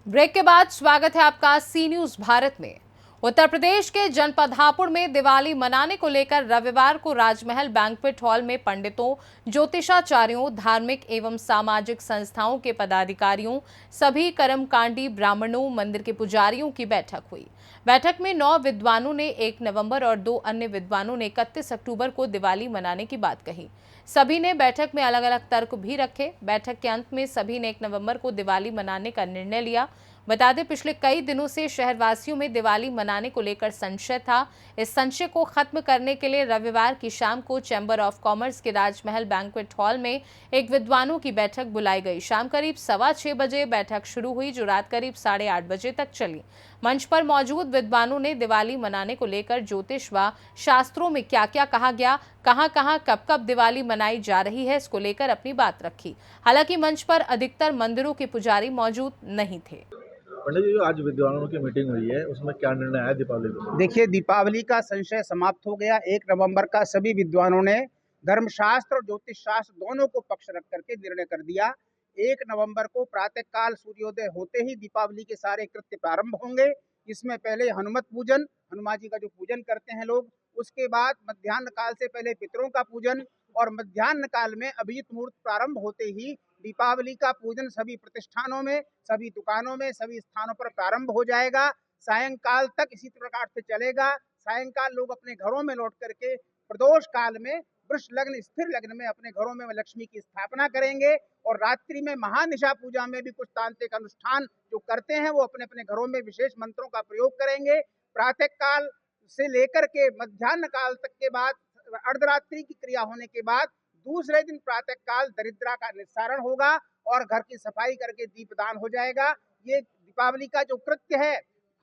Break के बाद स्वागत है आपका सी न्यूज भारत में। उत्तर प्रदेश के जनपद हापुड़ में दिवाली मनाने को लेकर रविवार को राजमहल बैंक्वेट हॉल में पंडितों, ज्योतिषाचार्यों, धार्मिक एवं सामाजिक संस्थाओं के पदाधिकारियों, सभी कर्मकांडी ब्राह्मणों, मंदिर के पुजारियों की बैठक हुई। बैठक में 9 विद्वानों ने 1 नवंबर और 2 अन्य विद्वानों ने 31 अक्टूबर को दिवाली मनाने की बात कही। सभी ने बैठक में अलग अलग तर्क भी रखे। बैठक के अंत में सभी ने 1 नवंबर को दिवाली मनाने का निर्णय लिया। बता दें, पिछले कई दिनों से शहरवासियों में दिवाली मनाने को लेकर संशय था। इस संशय को खत्म करने के लिए रविवार की शाम को चैम्बर ऑफ कॉमर्स के राजमहल बैंक्वेट हॉल में एक विद्वानों की बैठक बुलाई गई। शाम करीब 6:15 बजे बैठक शुरू हुई, जो रात करीब 8:30 बजे तक चली। मंच पर मौजूद विद्वानों ने दिवाली मनाने को लेकर ज्योतिष व शास्त्रों में क्या क्या कहा गया, कहां कब कब दिवाली मनाई जा रही है, इसको लेकर अपनी बात रखी। हालांकि मंच पर अधिकतर मंदिरों के पुजारी मौजूद नहीं थे। पंडित जी, जो आज विद्वानों की मीटिंग हुई है उसमें क्या निर्णय आया दीपावली को? देखिए, दीपावली का संशय समाप्त हो गया। 1 नवंबर का सभी विद्वानों ने धर्मशास्त्र और ज्योतिष शास्त्र दोनों को पक्ष रख करके निर्णय कर दिया। 1 नवंबर को प्रातःकाल सूर्योदय होते ही दीपावली के सारे कृत्य प्रारंभ होंगे। इसमें पहले हनुमत पूजन, हनुमान जी का जो पूजन करते हैं लोग, उसके बाद मध्याह्न काल से पहले पितरों का पूजन, और मध्याह्न काल में अभिजित मुहूर्त प्रारंभ होते ही दीपावली का पूजन सभी प्रतिष्ठानों में, सभी दुकानों में, सभी स्थानों पर प्रारंभ हो जाएगा। सायंकाल तक इसी प्रकार से चलेगा। सायंकाल लोग अपने घरों में लौट करके प्रदोष काल में वृष लग्न, स्थिर लग्न में अपने घरों में लक्ष्मी की स्थापना करेंगे, और रात्रि में महानिशा पूजा में भी कुछ तांत्रिक अनुष्ठान जो करते हैं वो अपने अपने घरों में विशेष मंत्रों का प्रयोग करेंगे। प्रातः काल से लेकर के मध्याह्न काल तक के बाद, अर्धरात्रि की क्रिया होने के बाद दूसरे दिन प्रातः काल दरिद्रा का निस्सारण होगा और घर की सफाई करके दीपदान हो जाएगा। ये दीपावली का जो कृत्य है,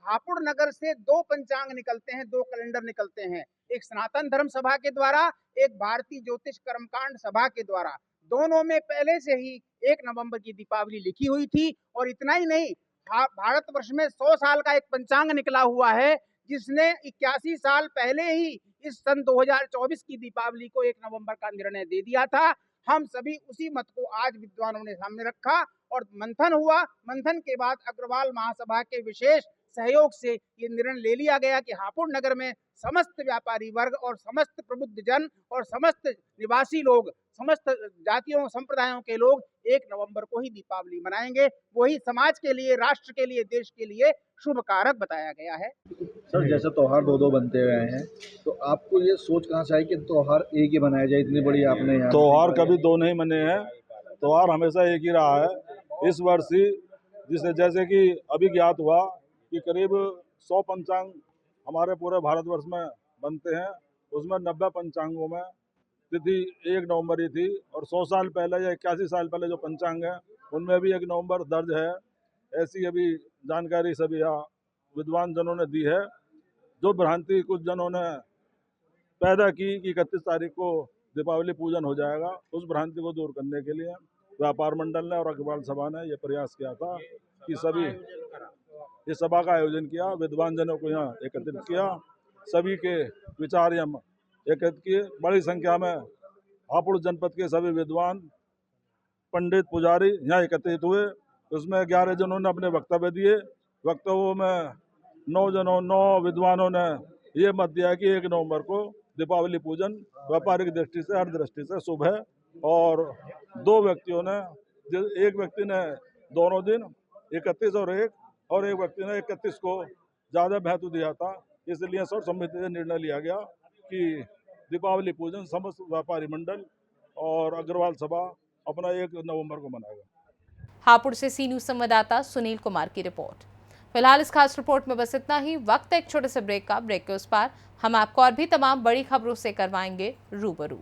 हापुड़ नगर से 2 पंचांग निकलते हैं, 2 कैलेंडर निकलते हैं, एक सनातन धर्म सभा के द्वारा, एक भारतीय ज्योतिष कर्मकांड सभा के द्वारा। दोनों में पहले से ही 1 नवंबर की दीपावली लिखी हुई थी। और इतना ही नहीं, भारतवर्ष में 100 साल का एक पंचांग निकला हुआ है, जिसने 81 साल पहले ही इस सन 2024 की दीपावली को 1 नवंबर का निर्णय दे दिया था। हम सभी उसी मत को आज विद्वानों ने सामने रखा और मंथन हुआ। मंथन के बाद अग्रवाल महासभा के विशेष सहयोग से ये निर्णय ले लिया गया कि हापुड़ नगर में समस्त व्यापारी वर्ग और समस्त प्रबुद्ध जन और समस्त निवासी लोग, समस्त जातियों संप्रदायों के लोग 1 नवंबर को ही दीपावली मनाएंगे। वही समाज के लिए, राष्ट्र के लिए, देश के लिए शुभ कारक बताया गया है। सर, जैसे त्योहार दो बनते हुए हैं, तो आपको ये सोच कहाँ से आई कि त्योहार एक ही बनाया जाए? इतनी बड़ी आपने यहाँ त्योहार कभी 2 नहीं बने हैं, त्योहार हमेशा एक ही रहा है। इस वर्ष ही जैसे कि अभी ज्ञात हुआ कि करीब 100 पंचांग हमारे पूरे भारतवर्ष में बनते हैं, उसमें 90 पंचांगों में तिथि 1 नवंबर ही थी, और 100 साल पहले या 81 साल पहले जो पंचांग है उनमें भी 1 नवंबर दर्ज है। ऐसी अभी जानकारी सभी यहाँ विद्वान जनों ने दी है। जो भ्रांति कुछ जनों ने पैदा की कि 31 तारीख को दीपावली पूजन हो जाएगा, उस भ्रांति को दूर करने के लिए व्यापार मंडल ने और अग्रवाल सभा ने यह प्रयास किया था कि सभी इस सभा का आयोजन किया, विद्वान जनों को यहाँ एकत्रित किया, सभी के विचार यहाँ एकत्रित किए। बड़ी संख्या में हापुड़ जनपद के सभी विद्वान, पंडित, पुजारी यहाँ एकत्रित हुए। उसमें 11 जनों ने अपने वक्तव्य दिए। वक्तव्यों में 9 विद्वानों ने ये मत दिया कि 1 नवंबर को दीपावली पूजन व्यापारिक दृष्टि से, हर दृष्टि से शुभ है, और 2 व्यक्तियों ने, एक व्यक्ति ने दोनों दिन 31 और एक व्यक्ति ने 31 को ज़्यादा महत्व दिया था। इसलिए सर्वसम्मति से निर्णय लिया गया कि दीपावली पूजन समस्त व्यापारी मंडल और अग्रवाल सभा अपना 1 नवंबर को मनाएगा। हापुड़ से सी न्यूज संवाददाता सुनील कुमार की रिपोर्ट। फिलहाल इस खास रिपोर्ट में बस इतना ही। वक्त है एक छोटे से ब्रेक का। ब्रेक के उस पार हम आपको और भी तमाम बड़ी खबरों से करवाएंगे रूबरू।